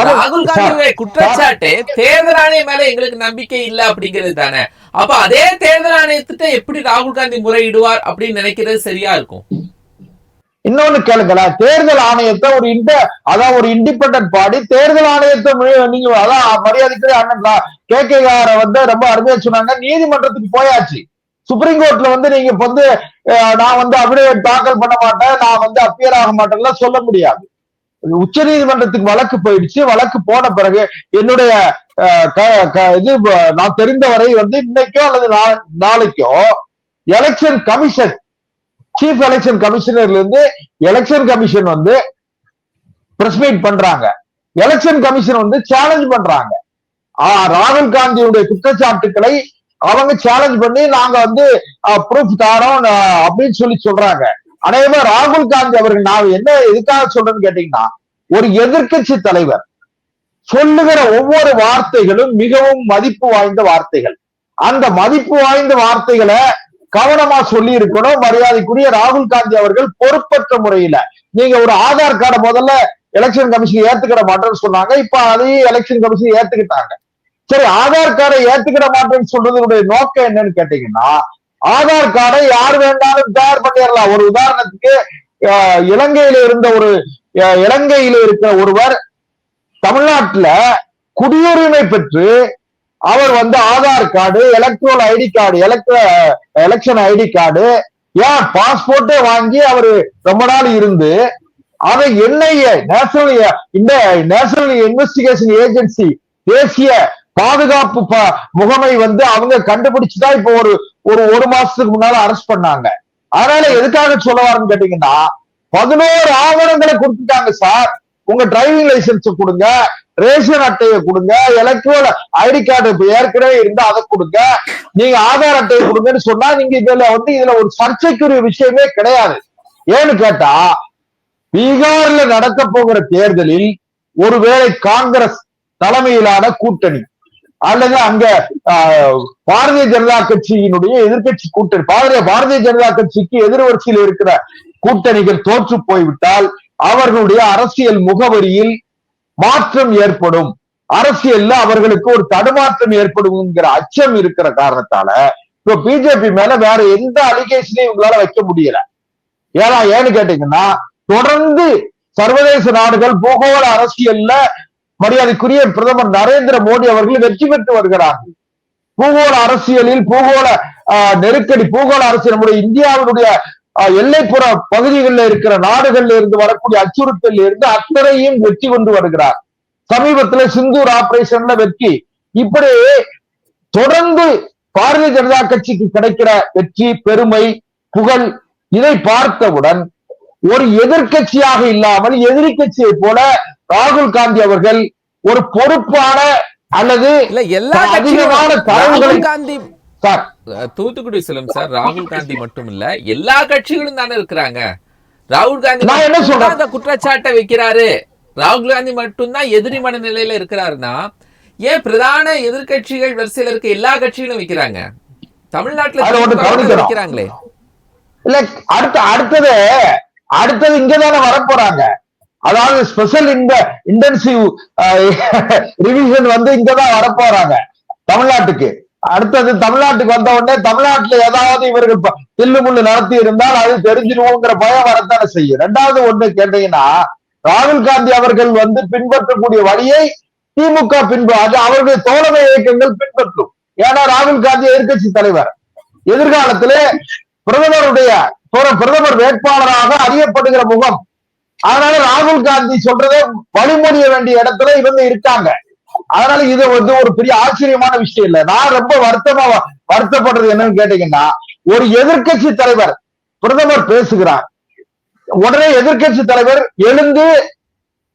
ராகுல் காந்தி குற்றச்சாட்டு தேர்தல் ஆணையம் மேல எங்களுக்கு நம்பிக்கை இல்ல அப்படிங்கிறது தானே. அப்ப அதே தேர்தல் ஆணையத்திட்ட எப்படி ராகுல் காந்தி முறையிடுவார் அப்படின்னு நினைக்கிறது சரியா இருக்கும்? இன்னொன்னு கேளுங்களா, தேர்தல் ஆணையத்தை ஒரு இண்டிபெண்டன்ட் பாடி, தேர்தல் ஆணையத்தை நீங்க அதான் மரியாதைக்கு அண்ணன் KK வந்து ரொம்ப அருமையா சொன்னாங்க. நீதிமன்றத்துக்கு போயாச்சு, சுப்ரீம் கோர்ட்ல வந்து நீங்க வந்து நான் வந்து அபிடவிட் தாக்கல் பண்ண மாட்டேன், நான் வந்து அப்பியர் ஆக மாட்டேன்ல சொல்ல முடியாது. உச்ச நீதிமன்றத்துக்கு வழக்கு போயிடுச்சு. வழக்கு போன பிறகு என்னுடைய இது நான் தெரிந்தவரை வந்து இன்னைக்கோ அல்லது நாளைக்கோ எலெக்ஷன் கமிஷன், சீஃப் எலெக்ஷன் கமிஷனர்ல இருந்து எலெக்ஷன் கமிஷன் வந்து பிரஸ் மீட் பண்றாங்க. எலெக்ஷன் கமிஷன் வந்து சேலஞ்ச் பண்றாங்க. ராகுல் காந்தியுடைய குற்றச்சாட்டுக்களை அவங்க சேலஞ்ச் பண்ணி நாங்க வந்து ப்ரூஃப் தாரோம் அப்படின்னு சொல்றாங்க. அநேகமா ராகுல் காந்தி அவர்கள், நான் என்ன எதுக்காக சொல்றேன்னு கேட்டீங்கன்னா, ஒரு எதிர்கட்சி தலைவர் சொல்லுகிற ஒவ்வொரு வார்த்தைகளும் மிகவும் மதிப்பு வாய்ந்த வார்த்தைகள். அந்த மதிப்பு வாய்ந்த வார்த்தைகளை கவனமா சொல்லி இருக்கணும். மரியாதைக்குரிய ராகுல் காந்தி அவர்கள் பொறுப்பற்ற முறையில, நீங்க ஒரு ஆதார் கார்டை முதல்ல எலெக்ஷன் கமிஷன் ஏத்துக்கிட மாட்டேன்னு சொன்னாங்க, இப்ப அதையும் எலெக்ஷன் கமிஷன் ஏத்துக்கிட்டாங்க. சரி, ஆதார் கார்டை ஏத்துக்கிட மாட்டேன்னு சொல்றதுடைய நோக்கம் என்னன்னு கேட்டீங்கன்னா, ஆதார் கார்டை யார் வேண்டாலும் தயார் பண்ணிடலாம். ஒரு உதாரணத்துக்கு, இலங்கையில இருக்கிற ஒருவர் தமிழ்நாட்டுல குடியுரிமை பெற்று அவர் வந்து Aadhaar card, electoral ID card, election ID card, ஏன் பாஸ்போர்ட்டே வாங்கி அவரு ரொம்ப நாள் இருந்து அதை NIA, நேஷனல் இன்வெஸ்டிகேஷன் ஏஜென்சி, தேசிய பாதுகாப்பு முகமை வந்து அவங்க கண்டுபிடிச்சுதான் இப்போ ஒரு மாசத்துக்கு முன்னால அரெஸ்ட் பண்ணாங்க. அதனால எதுக்காக சொல்ல வரேன்னு கேட்டீங்கன்னா, 11 ஆவணங்களை கொடுத்துட்டாங்க சார். உங்க டிரைவிங் லைசன்ஸ் கொடுங்க, ரேஷன் அட்டையை கொடுங்க, எலக்ட்ரல் ஐடி கார்டு ஏற்கனவே இருந்தா அதை கொடுங்க, நீங்க ஆதார் அட்டையை கொடுங்கன்னு சொன்னா, நீங்க இதுல ஒரு சர்ச்சைக்குரிய விஷயமே கிடையாது. ஏன்னு கேட்டா, பீகார்ல நடக்க போகிற தேர்தலில் ஒருவேளை காங்கிரஸ் தலைமையிலான கூட்டணி அல்லது அங்க பாரதிய ஜனதா கட்சியினுடைய எதிர்கட்சி கூட்டணி, பாரதிய ஜனதா கட்சிக்கு எதிர்வரிசையில் இருக்கிற கூட்டணிகள் தோற்று போய்விட்டால் அவர்களுடைய அரசியல் முகவரியில் மாற்றம் ஏற்படும், அரசியல்ல அவர்களுக்கு ஒரு தடுமாற்றம் ஏற்படும் என்கிற அச்சம் இருக்கிற காரணத்தால இப்ப பிஜேபி மேல வேற எந்த அலிகேஷனையும் இவங்களால வைக்க முடியல. ஏன்னு கேட்டீங்கன்னா, தொடர்ந்து சர்வதேச நாடுகள் பூகோள அரசியல்ல மரியாதைக்குரிய பிரதமர் நரேந்திர மோடி அவர்கள் வெற்றி பெற்று வருகிறார்கள். பூகோள அரசியலில் பூகோள நெருக்கடி, பூகோள அரசியல் நம்முடைய இந்தியாவினுடைய எல்லைப்புற பகுதிகளில் இருக்கிற நாடுகள்ல இருந்து வரக்கூடிய அச்சுறுத்தல் இருந்து அத்தனையும் வெற்றி கொண்டு வருகிறார். சமீபத்துல சிந்தூர் ஆபரேஷன்ல வெற்றி. இப்படி தொடர்ந்து பாரதிய ஜனதா கட்சிக்கு கிடைக்கிற வெற்றி, பெருமை, புகழ், இதை பார்த்தவுடன் ஒரு எதிர்கட்சியாக இல்லாமல் எதிரி கட்சியை போல ராகுல் காந்தி அவர்கள் ஒரு பொறுப்பான அல்லது இல்ல எல்லா அதிகமான தரவுகளை சார் தூத்துக்குடி செல்லும் சார், ராகுல் காந்தி மட்டும் இல்ல, எல்லா கட்சிகளும் தானே இருக்கிறாங்க. ராகுல் காந்தி நான் என்ன சொல்றேன், அந்த குற்றச்சாட்டை வைக்கிறாரு. ராகுல் காந்தி மட்டும்தான் எதிரி மனநிலையில இருக்கிறாருன்னா ஏன் பிரதான எதிர்கட்சிகள் வரிசையில இருக்க எல்லா கட்சிகளும் வைக்கிறாங்க? தமிழ்நாட்டுல வைக்கிறாங்களே. இல்ல அடுத்தது இங்கதானே வரப்போறாங்க. அதாவது ஸ்பெஷல் இன்டென்சிவ் ரிவிஷன் வந்து இங்கதான் வரப்போறாங்க தமிழ்நாட்டுக்கு. அடுத்தது தமிழ்நாட்டுக்கு வந்த உடனே தமிழ்நாட்டுல ஏதாவது இவர்கள் தில்லு முள்ளு நடத்தி இருந்தால் அது தெரிஞ்சிருவோங்கிற பயம் வரத்தானே செய்யும். ரெண்டாவது ஒண்ணு கேட்டீங்கன்னா, ராகுல் காந்தி அவர்கள் வந்து பின்பற்றக்கூடிய வழியை திமுக அவர்களுடைய தோழமை இயக்கங்கள் பின்பற்றும். ஏன்னா ராகுல் காந்தி எதிர்கட்சி தலைவர், எதிர்காலத்திலே பிரதமர் வேட்பாளராக அறியப்படுகிற முகம். அதனால ராகுல் காந்தி சொல்றதை வழிமொழிய வேண்டிய இடத்துல இவங்க இருக்காங்க. அதனால இது வந்து ஒரு பெரிய ஆச்சரியமான விஷயம் இல்ல. நான் ரொம்ப வருத்தப்படுறது என்னன்னு கேட்டீங்கன்னா, ஒரு எதிர்கட்சி தலைவர் பிரதமர் பேசுகிறார், உடனே எதிர்கட்சி தலைவர் எழுந்து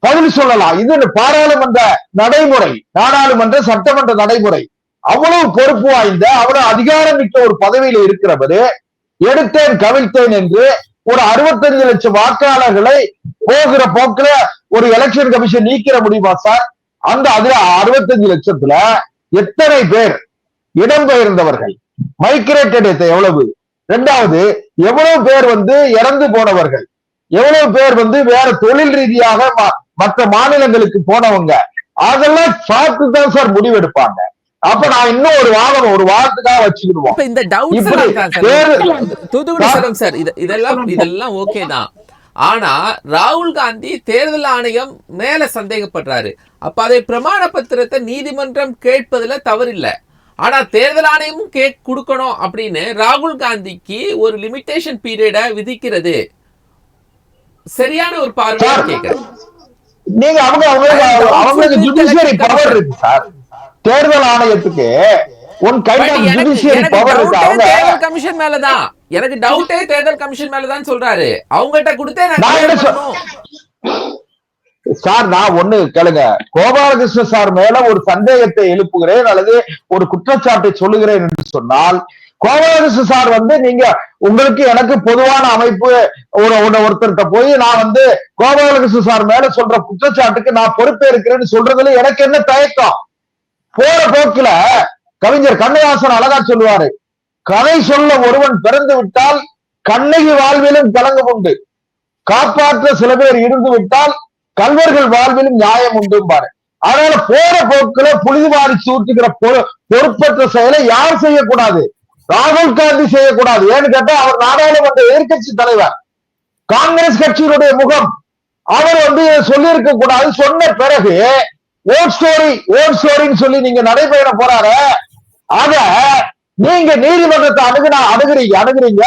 பதில் சொல்லலாம். இது பாராளுமன்ற நடைமுறை, நாடாளுமன்ற சட்டமன்ற நடைமுறை. அவ்வளவு பொறுப்பு வாய்ந்த அவ்வளவு அதிகாரம் மிக்க ஒரு பதவியில இருக்கிறவரு எடுத்தேன் கவிழ்த்தேன் என்று ஒரு 65 லட்சம் வாக்காளர்களை போகிற போக்குல ஒரு எலெக்ஷன் கமிஷன் நீக்கிற முடியுமா சார்? அந்த 65 லட்சத்துல எத்தனை பேர் இடம்பெயர்ந்தவர்கள், மைக்ரேட்டட் எவ்வளவு, ரெண்டாவது எவ்வளவு பேர் வந்து இறந்து போனவர்கள், எவ்வளவு பேர் வந்து வேற தொழில் ரீதியாக மற்ற மாநிலங்களுக்கு போனவங்க, அதெல்லாம் பார்த்து தான் சார் முடிவெடுப்பாங்க. அப்ப நான் இன்னும் ஒரு வாரத்துக்காக வச்சுக்கிடுவோம். இந்த தூத்துக்குடி செல்வம் சார், இதெல்லாம் ஓகே தான். ஆனா ராகுல் காந்தி தேர்தல் ஆணையம் மேல சந்தேகப்படுறாரு. அப்ப அதை பிரமாண பத்திரத்தை நீதிமன்றம் கேட்பதுல தவறில்ல. ஆனா தேர்தல் ஆணையமும் கொடுக்கணும் அப்படின்னு ராகுல் காந்திக்கு ஒரு லிமிடேஷன் பீரியட விதிக்கிறது சரியான ஒரு பார்வை கேட்கிறேன். நீங்க அவங்களுக்கு ஜுடிஷியரி பவர் இருக்கு சார். தேர்தல் ஆணையத்துக்கு தேர்தல் கமிஷன் மேலதான் எனக்கு டவுட்டே, தேர்தல் கமிஷன் மேலதான் சொல்றாரு. அவங்ககிட்ட கொடுத்தே சார். நான் ஒண்ணு கேளுங்க, கோபாலகிருஷ்ண சார் மேல ஒரு சந்தேகத்தை எழுப்புகிறேன் அல்லது ஒரு குற்றச்சாட்டை சொல்லுகிறேன் என்று சொன்னால், கோபாலகிருஷ்ண சார் வந்து நீங்க உங்களுக்கு எனக்கு பொதுவான அமைப்பு ஒருத்தர்கிட்ட போய் நான் வந்து கோபாலகிருஷ்ண சார் மேல சொல்ற குற்றச்சாட்டுக்கு நான் பொறுப்பேற்கிறேன்னு சொல்றதுல எனக்கு என்ன தயக்கம்? போற போக்குல கவிஞர் கண்ணதாசன் அழகா சொல்லுவாரு, கதை சொல்ல ஒருவன் பிறந்து விட்டால் கண்ணகி வாழ்விலும் கலங்கம் உண்டு, காப்பாற்ற சில பேர் இருந்து விட்டால் கல்வர்கள் வாழ்விலும் நியாயம் உண்டும்பாரு. அதனால போற போக்குல புனிதமாரி சூட்டுகிற பொறுப்பற்ற செயலை யார் செய்யக்கூடாது? ராகுல் காந்தி செய்யக்கூடாது. ஏன்னு கேட்டா அவர் நாடாளுமன்ற எதிர்கட்சி தலைவர், காங்கிரஸ் கட்சியினுடைய முகம். அவர் வந்து சொல்லி இருக்க கூடாது. சொன்ன பிறகு ஓட் ஸ்டோரின்னு சொல்லி நீங்க நடைபெற போறாரு. அத நீங்க நீதிமன்றத்தை அணுகுறீங்க,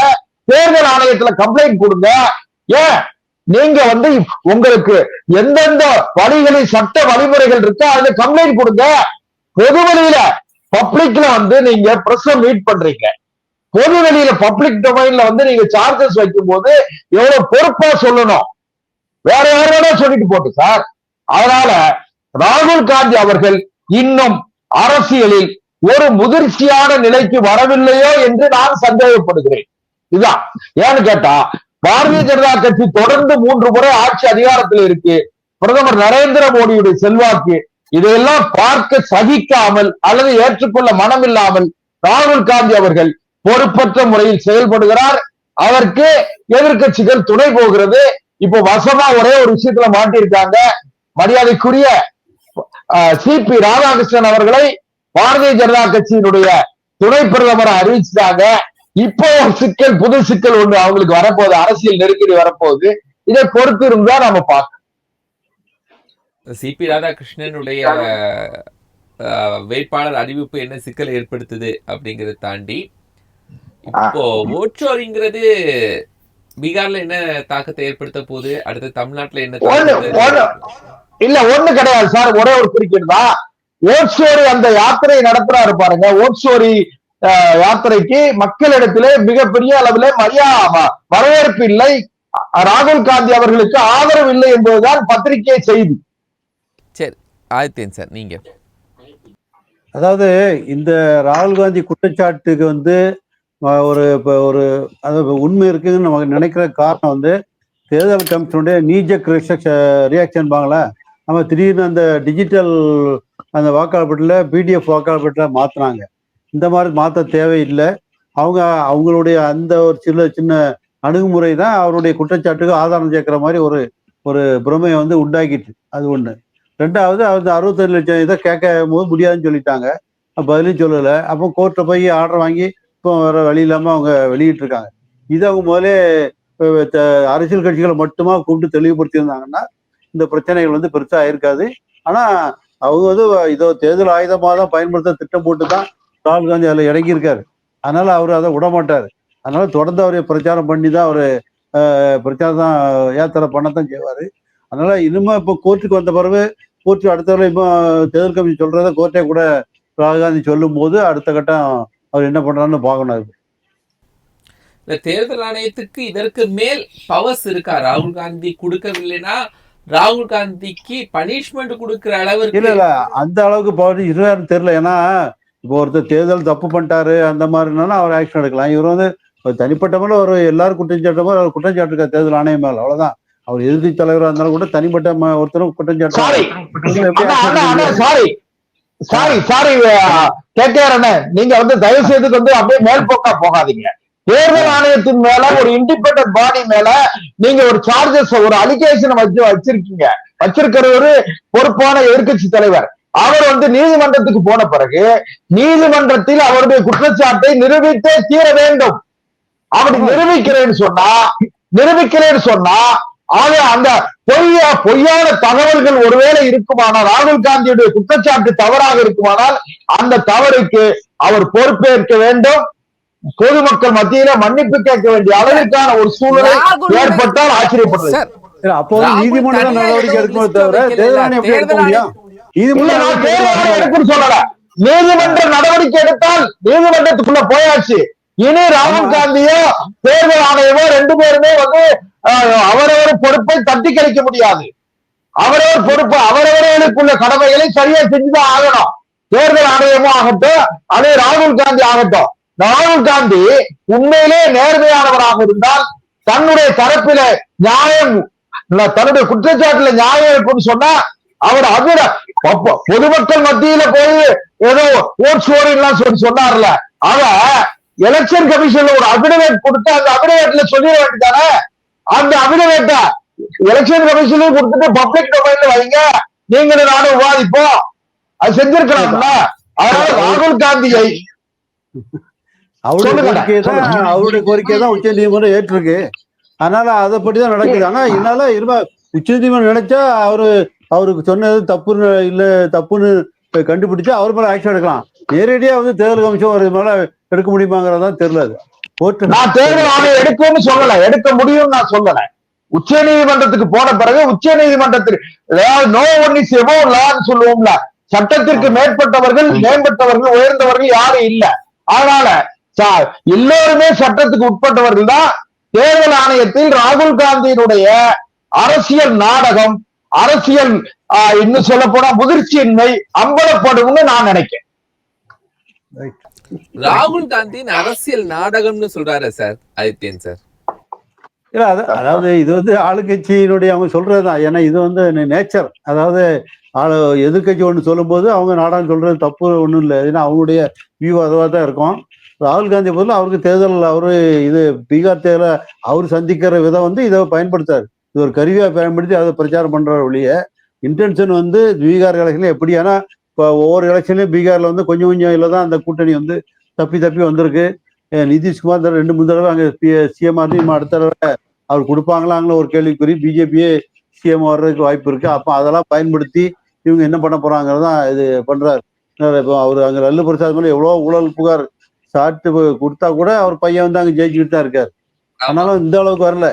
தேர்தல் ஆணையத்துல கம்ப்ளைண்ட் கொடுங்க. ஏன் நீங்க வந்து உங்களுக்கு எந்தெந்த வழிகளில் சட்ட வழிமுறைகள் இருக்கோ அதுல கம்ப்ளைண்ட் கொடுங்க. பொது வெளியில பப்ளிக்ல வந்து நீங்க பிரஸ் மீட் பண்றீங்க, பொது வெளியில பப்ளிக் டொமைன்ல வந்து நீங்க சார்ஜஸ் வைக்கும் போது எவ்வளவு பொறுப்பா சொல்லணும். வேற யாரோட சொல்லிட்டு போட்டு சார். அதனால ராகுல் காந்தி அவர்கள் இன்னும் அரசியலில் ஒரு முதிர்ச்சியான நிலைக்கு வரவில்லையோ என்று நான் சந்தேகப்படுகிறேன். இதுதான் ஏன்னு கேட்டா, பாரதிய ஜனதா கட்சி தொடர்ந்து 3 முறை ஆட்சி அதிகாரத்தில் இருக்கு. பிரதமர் நரேந்திர மோடியுடைய செல்வாக்கு இதையெல்லாம் பார்க்க சகிக்காமல் அல்லது ஏற்றுக்கொள்ள மனமில்லாமல் ராகுல் காந்தி அவர்கள் பொறுப்பற்ற முறையில் செயல்படுகிறார். அதற்கு எதிர்கட்சிகள் துணை போகிறது. இப்போ வசமா ஒரே ஒரு விஷயத்துல மாட்டியிருக்காங்க. மரியாதைக்குரிய சிபி ராதாகிருஷ்ணன் அவர்களை பாரதிய ஜனதா கட்சியினுடைய துணை பிரதமரை அறிவிச்சிட்டாங்க. இப்போ சிக்கல், புது சிக்கல் ஒண்ணு அவங்களுக்கு வரப்போகுது, அரசியல் நெருக்கடி வரப்போகுது. இதை பொறுத்து இருந்தா நம்ம பார்க்கணும். சிபி ராதாகிருஷ்ணனுடைய வேட்பாளர் அறிவிப்பு என்ன சிக்கலை ஏற்படுத்துது அப்படிங்கறத தாண்டி இப்போ ஓட்சோரிங்கிறது பீகார்ல என்ன தாக்கத்தை ஏற்படுத்த போகுது, அடுத்து தமிழ்நாட்டுல என்ன இல்ல ஒண்ணு கிடையாது சார். ஒரே ஒரு குறுக்கீடு தான். ஓட்சோரி அந்த யாத்திரை நடத்துறாரு பாருங்க, ஓட்சோரி யாத்திரைக்கு மக்களிடத்திலே மிகப்பெரிய அளவிலே வரவேற்பு இல்லை, ராகுல் காந்தி அவர்களுக்கு ஆதரவு இல்லை என்பதுதான் பத்திரிகை செய்தி. சரி ஆதித்யன் சார், நீங்க அதாவது இந்த ராகுல் காந்தி குற்றச்சாட்டுக்கு வந்து ஒரு இப்போ ஒரு அதாவது உண்மை இருக்குதுன்னு நம்ம நினைக்கிற காரணம் வந்து தேர்தல் கமிஷனுடைய நீஜக் ரியாக்ஷன் பாங்களா. நம்ம திடீர்னு அந்த டிஜிட்டல் அந்த வாக்காளர் பட்டியல பிடிஎஃப் வாக்காளர் பட்டியல மாற்றினாங்க. இந்த மாதிரி மாற்ற தேவையில்லை. அவங்களுடைய அந்த ஒரு சின்ன அணுகுமுறை தான் அவருடைய குற்றச்சாட்டுக்கு ஆதாரம் சேர்க்கிற மாதிரி ஒரு ஒரு பிரமையை வந்து உண்டாக்கிட்டு. அது ஒன்று. ரெண்டாவது அந்த 67 லட்சம் இதை கேட்க போது முடியாதுன்னு சொல்லிட்டாங்க. பதிலும் சொல்லலை. அப்போ கோர்ட்டில் போய் ஆர்டர் வாங்கி இப்போ வேற வழி இல்லாமல் அவங்க வெளியிட்டிருக்காங்க. இது அவங்க முதலே அரசியல் கட்சிகளை மட்டுமா கூப்பிட்டு தெளிவுபடுத்தியிருந்தாங்கன்னா இந்த பிரச்சனைகள் வந்து பெருசாக ஆயிருக்காது. ஆனால் அவங்க வந்து இதோ தேர்தல் ஆயுதமாக தான் பயன்படுத்த திட்டம் போட்டு தான் ராகுல் காந்தி அதில் இறங்கியிருக்காரு. அதனால அவர் அதை விடமாட்டார். அதனால தொடர்ந்து அவரை பிரச்சாரம் பண்ணி தான் அவர் பிரச்சாரம் தான் யாத்திரை பண்ணத்தான் செய்வார். அதனால இனிமே இப்போ கோர்ட்டுக்கு வந்த பிறகு கோர்ட்டு அடுத்தவரை இப்போ தேர்தல் கமிஷன் சொல்றத கோர்ட்டே கூட ராகுல் காந்தி சொல்லும் போது அடுத்த கட்டம் அவர் என்ன பண்றாருன்னு பார்க்கணும். இந்த தேர்தல் ஆணையத்துக்கு இதற்கு மேல் பவர்ஸ் இருக்கா? ராகுல் காந்தி கொடுக்கவில்லைன்னா ராகுல் காந்திக்கு பனிஷ்மெண்ட் கொடுக்கிற அளவுக்கு இல்ல அந்த அளவுக்கு பவர் இருக்காருன்னு தெரியல. ஏன்னா இப்போ ஒருத்தர் தேர்தல் தப்பு பண்ணிட்டாரு அந்த மாதிரினா அவர் ஆக்ஷன் எடுக்கலாம். இவர் வந்து தனிப்பட்ட மேல ஒரு எல்லாரும் குற்றஞ்சாட்டமோ அவர் குற்றஞ்சாட்டு இருக்கார் தேர்தல் ஆணையம் மேல. அவ்வளவுதான். அவர் எதிர்கட்சி தலைவராக இருந்தாலும் கூட தனிப்பட்ட ஒருத்தரும் குற்றஞ்சாட்டு. நீங்க வந்து தயவு செய்து வந்து அப்படியே மேல் போக்கா போகாதீங்க. தேர்தல் ஆணையத்தின் மேல ஒரு இண்டிபெண்டன்ட் பாடி மேல நீங்க ஒரு சார்ஜஸ் ஒரு அலிகேஷன் வச்சிருக்கீங்க. வச்சிருக்கிற ஒரு பொறுப்பான எதிர்கட்சி தலைவர் அவர் வந்து நீதிமன்றத்துக்கு போன பிறகு நீதிமன்றத்தில் அவருடைய குற்றச்சாட்டை நிரூபித்தே தீர வேண்டும். அப்படி நிரூபிக்கிறேன்னு சொன்னா அந்த பொய்யான தகவல்கள் ஒருவேளை இருக்குமானால் ராகுல் காந்தியுடைய குற்றச்சாட்டு தவறாக இருக்குமானால் அந்த தவறுக்கு அவர் பொறுப்பேற்க வேண்டும். பொதுமக்கள் மத்தியில மன்னிப்பு கேட்க வேண்டிய அளவிற்கான ஒரு சூழ்நிலை ஏற்பட்டால் ஆச்சரியப்படுறது. அப்போ நீதிமன்றம் நடவடிக்கை எடுக்கணும் தவிர தேர்தல் ஆணையம் எடுக்க முடியும். எடுக்குன்னு சொல்லல. நீதிமன்ற நடவடிக்கை எடுத்தால் நீதிமன்றத்துக்குள்ள போயாச்சு. இனி ராகுல் காந்தியோ தேர்தல் ஆணையமோ ரெண்டு பேருமே வந்து அவரவர் பொறுப்பை தட்டி கழிக்க முடியாது. அவரவர் பொறுப்பு அவரவர்களுக்குள்ள கடமைகளை சரியா செஞ்சுதான் ஆகணும். தேர்தல் ஆணையமும் ஆகட்டும் அதே ராகுல் காந்தி ஆகட்டும். ராகுல் காந்தி உண்மையிலே நேர்மையானவராக இருந்தால் தன்னுடைய தரப்பில நியாயம் தன்னுடைய குற்றச்சாட்டுல நியாயம் இருக்குன்னு சொன்னா அவர் அதுல பொதுமக்கள் மத்தியில போய் ஏதோ ஓட்ஸ் ஓடிலாம் சொன்னார்ல. அவ எலெக்ஷன் கமிஷன்ல ஒரு அபிடவேட் கொடுத்து அந்த அபிடவேட்ல சொல்லிட வேண்டியதானே. அந்த அபிடவேட்ட எலெக்ஷன் கமிஷன்ல கொடுத்துட்டு பப்ளிக் டொமைன்ல வைங்க, நீங்களும் நானும் விவாதிப்போம். அது செஞ்சிருக்கலாம்ல. அதனால ராகுல் காந்தியை அவருடைய கோரிக்கை தான் உச்ச நீதிமன்றம் ஏற்றிருக்கு. அதனால அதைப்படிதான் நடக்குது. ஆனா என்னால உச்ச நீதிமன்றம் நினைச்சா அவருக்கு சொன்னது தப்புன்னு கண்டுபிடிச்சு அவர் மேல ஆக்ஷன் எடுக்கலாம். நேரடியா வந்து தேர்தல் கமிஷன் ஒரு மேல எடுக்க முடியுமாங்கிறதான் தெரியல. நான் தேர்தல் ஆணையம் எடுக்கும்னு சொல்லல, எடுக்க முடியும் நான் சொல்லல. உச்ச நீதிமன்றத்துக்கு போன பிறகு உச்ச நீதிமன்றத்துக்கு நோ ஒன் இஸ் எபோவ் லான்னு சொல்லுவோம்ல, சட்டத்திற்கு மேற்பட்டவர்கள் மேம்பட்டவர்கள் உயர்ந்தவர்கள் யாரும் இல்ல. அதனால எல்லோருமே சட்டத்துக்கு உட்பட்டவர்கள் தான். தேர்தல் ஆணையத்தில் ராகுல் காந்தியினுடைய அரசியல் நாடகம் அரசியல் இன்னும் சொல்ல போனா முதிர்ச்சியின்மை அம்பலப்படும்னு நான் நினைக்கிறேன். ராகுல் காந்தியின் அரசியல் நாடகம்னு சொல்றாரு சார் ஆதித்யன் சார். இல்ல அதாவது இது வந்து ஆளுங்கட்சியினுடைய அவங்க சொல்றதுதான். ஏன்னா இது வந்து நேச்சர். அதாவது எதிர்கட்சி ஒண்ணு சொல்லும் போது அவங்க நாடகம் சொல்றது தப்பு ஒண்ணும் இல்லை. ஏன்னா அவங்களுடைய வியூ அதுவா தான் இருக்கும். ராகுல் காந்தி போதுல அவருக்கு தேர்தல் அவரு இது பீகார் தேர்தல் அவர் சந்திக்கிற விதம் வந்து இதை பயன்படுத்தாரு. இது ஒரு கருவியா பயன்படுத்தி அதை பிரச்சாரம் பண்ற ஒழிய இன்டென்ஷன் வந்து பீகார் எலெக்ஷன்ல எப்படி. ஏன்னா இப்போ ஒவ்வொரு எலெக்ஷன்லயும் பீகார்ல வந்து கொஞ்சம் இல்லை தான் அந்த கூட்டணி வந்து தப்பி வந்திருக்கு. நிதிஷ்குமார் 2-3 தடவை அங்கே சிஎம் அடுத்த தடவை அவர் கொடுப்பாங்களாங்களோ ஒரு கேள்விக்குறி. பிஜேபியே சிஎம் வர்றதுக்கு வாய்ப்பு இருக்கு. அப்போ அதெல்லாம் பயன்படுத்தி இவங்க என்ன பண்ண போறாங்கிறதான் இது பண்றாரு. இப்போ அவர் அங்கே லல்லு பிரசாத் மேலே எவ்வளோ ஊழல் புகார் சாட்டு கொடுத்தா கூட அவர் பையன் வந்து அங்கே ஜெயிச்சுக்கிட்டு தான் இருக்காரு. ஆனாலும் இந்த அளவுக்கு வரல.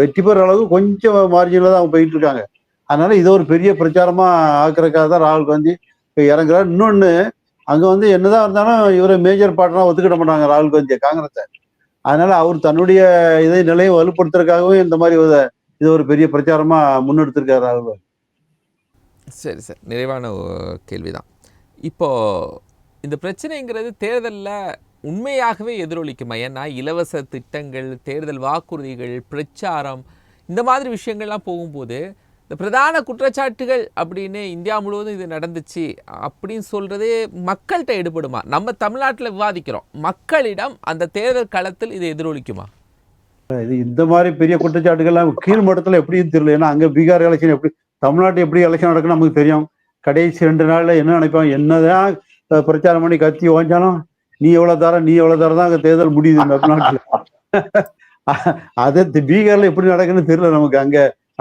வெற்றி பெற அளவுக்கு கொஞ்சம் மார்ஜினில் தான் அவங்க போயிட்டு இருக்காங்க. அதனால இதை ஒரு பெரிய பிரச்சாரமா ஆக்குறதுக்காக தான் ராகுல் காந்தி இறங்குறாரு. இன்னொன்னு அங்க வந்து என்னதான் இருந்தாலும் இவரை மேஜர் பார்ட்னரா ஒத்துக்கிட மாட்டாங்க ராகுல் காந்தியை, காங்கிரஸை. அதனால அவர் தன்னுடைய நிலையை வலுப்படுத்துறதுக்காகவே இந்த மாதிரி இது ஒரு பெரிய பிரச்சாரமா முன்னெடுத்திருக்காரு ராகுல் காந்தி. சரி சார், நிறைவான கேள்விதான். இப்போ இந்த பிரச்சனைங்கிறது தேர்தலில் உண்மையாகவே எதிரொலிக்குமா? ஏன்னா இலவச திட்டங்கள், தேர்தல் வாக்குறுதிகள், பிரச்சாரம், இந்த மாதிரி விஷயங்கள்லாம் போகும்போது இந்த பிரதான குற்றச்சாட்டுகள் அப்படின்னு இந்தியா முழுவதும் இது நடந்துச்சு அப்படின்னு சொல்றதே மக்கள்கிட்ட எடுபடுமா? நம்ம தமிழ்நாட்டில் விவாதிக்கிறோம், மக்களிடம் அந்த தேர்தல் களத்தில் இது எதிரொலிக்குமா? இது இந்த மாதிரி பெரிய குற்றச்சாட்டுகள்லாம் கீழ் மட்டத்தில் எப்படின்னு தெரியல. ஏன்னா அங்கே பீகார் எலெக்ஷன் எப்படி, தமிழ்நாட்டு எப்படி எலெக்ஷன் நடக்குன்னு நமக்கு தெரியும். கடைசி 2 நாள்ல என்ன நினைப்பாங்க, என்னதான் பிரச்சாரம் பண்ணி கத்தி ஓஞ்சாலும் நீ எவ்வளவு தர தான் அங்கே தேர்தல் முடியுது தமிழ்நாட்டில். அது பீகார்ல எப்படி நடக்குன்னு தெரியல நமக்கு.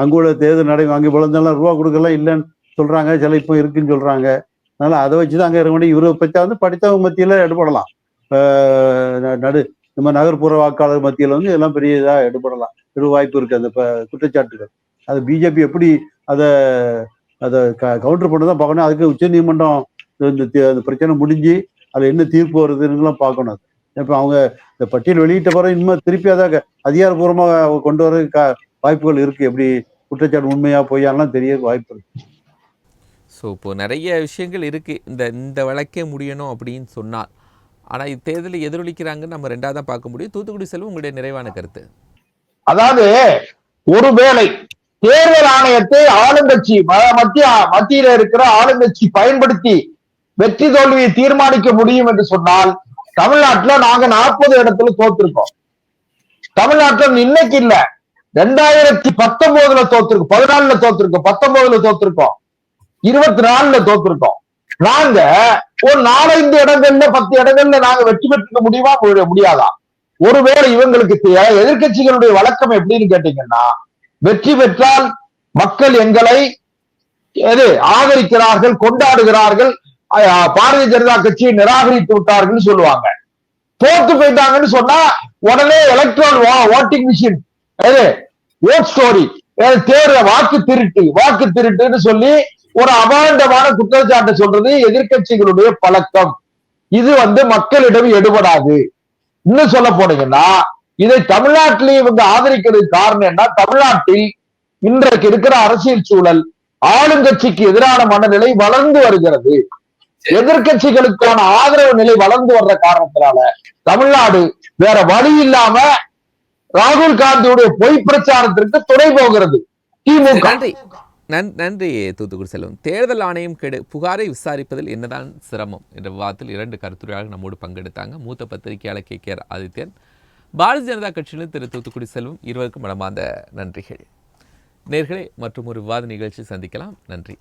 அங்க உள்ள தேர்தல் நடக்கும். அங்கே விளைஞ்சாலும் ரூபா கொடுக்கலாம் இல்லைன்னு சொல்றாங்க, சில இப்போ இருக்குன்னு சொல்றாங்க. அதனால அதை வச்சுதான் அங்கே இருக்க வேண்டிய இவரை பச்சா படித்தவங்க மத்தியில எடுபடலாம். நம்ம நகர்ப்புற வாக்காளர் மத்தியில் இதெல்லாம் பெரிய இதாக எடுபடலாம், வாய்ப்பு இருக்கு அந்த குற்றச்சாட்டுகள். அது பிஜேபி எப்படி அதை கவுண்டர் பண்ணதான் பார்க்கணும். அதுக்கு உச்ச நீதிமன்றம் இந்த பிரச்சனை முடிஞ்சு அதில் என்ன தீர்ப்பு வருதுன்னு பார்க்கணும். அது இப்போ அவங்க இந்த பட்டியல் வெளியிட்ட பிறகு இன்னும் திருப்பி அதை அதிகாரப்பூர்வமாக கொண்டு வர வாய்ப்புகள் இருக்கு. எப்படி குற்றச்சாட்டு உண்மையா பொய்யாலாம் தெரிய வாய்ப்பு இருக்கு. ஸோ இப்போ நிறைய விஷயங்கள் இருக்கு இந்த வழக்கே முடியணும் அப்படின்னு சொன்னால். ஆனால் இது தேர்தலில் எதிரொலிக்கிறாங்கன்னு நம்ம ரெண்டாவது தான் பார்க்க முடியும். தூத்துக்குடி செல்வம், உங்களுடைய நிறைவான கருத்து? அதாவது ஒருவேளை தேர்தல் ஆணையத்தை ஆளுங்கட்சி மத்தியில இருக்கிற ஆளுங்கட்சி பயன்படுத்தி வெற்றி தோல்வியை தீர்மானிக்க முடியும் என்று சொன்னால், தமிழ்நாட்டுல நாங்க 40 இடத்துல தோத்திருக்கோம். தமிழ்நாட்டுல இன்னைக்கு இல்ல, 2019 தோத்திருக்கோம், 14 தோத்திருக்கோம், 19 தோத்திருக்கோம், 24 தோத்திருக்கோம். நாங்க ஒரு 4-5 இடங்கள்ல 10 இடங்கள்ல நாங்க வெற்றி பெற்றுக்க முடியுமா முடியாதா? ஒருவேளை இவங்களுக்கு எதிர்கட்சிகளுடைய வழக்கம் எப்படின்னு கேட்டீங்கன்னா, வெற்றி பெற்றால் மக்கள் எங்களை ஆதரிக்கிறார்கள், கொண்டாடுகிறார்கள், பாரதிய ஜனதா கட்சியை நிராகரித்து விட்டார்கள் சொல்லுவாங்க. தோத்து போயிட்டாங்கன்னு சொன்னா உடனே electoral voting machine, vote story, தேர்தல் வாக்கு திருட்டுன்னு சொல்லி ஒரு அபாண்டமான குற்றச்சாட்டை சொல்றது எதிர்கட்சிகளுடைய பழக்கம். இது மக்களிடம் எடுபடாது. இன்னும் சொல்ல போனீங்கன்னா, இதை தமிழ்நாட்டிலே ஆதரிக்கிறதுக்கு காரணம் என்ன? தமிழ்நாட்டில் இன்றைக்கு இருக்கிற அரசியல் சூழல் ஆளுங்கட்சிக்கு எதிரான மனநிலை வளர்ந்து வருகிறது. எதிர்கட்சிகளுக்கான ஆதரவு நிலை வளர்ந்து வர்ற காரணத்தினால தமிழ்நாடு வேற வழி இல்லாம ராகுல் காந்தியுடைய பொய் பிரச்சாரத்திற்கு துணை போகிறது திமுக. நன்றி தூத்துக்குடி செல்வம். தேர்தல் ஆணையம் புகாரை விசாரிப்பதில் என்னதான் சிரமம் என்ற விவாதத்தில் 2 கருத்துரையாளர்கள் நம்மோடு பங்கெடுத்தாங்க. மூத்த பத்திரிகையாளர் KK ஆதித்யன், பாரதிய ஜனதா கட்சியிலும் திரு தூத்துக்குடி செல்வம், இருவருக்கும் மனமார்ந்த நன்றிகள். நேயர்களே, மற்றும் ஒரு விவாத நிகழ்ச்சி சந்திக்கலாம். நன்றி.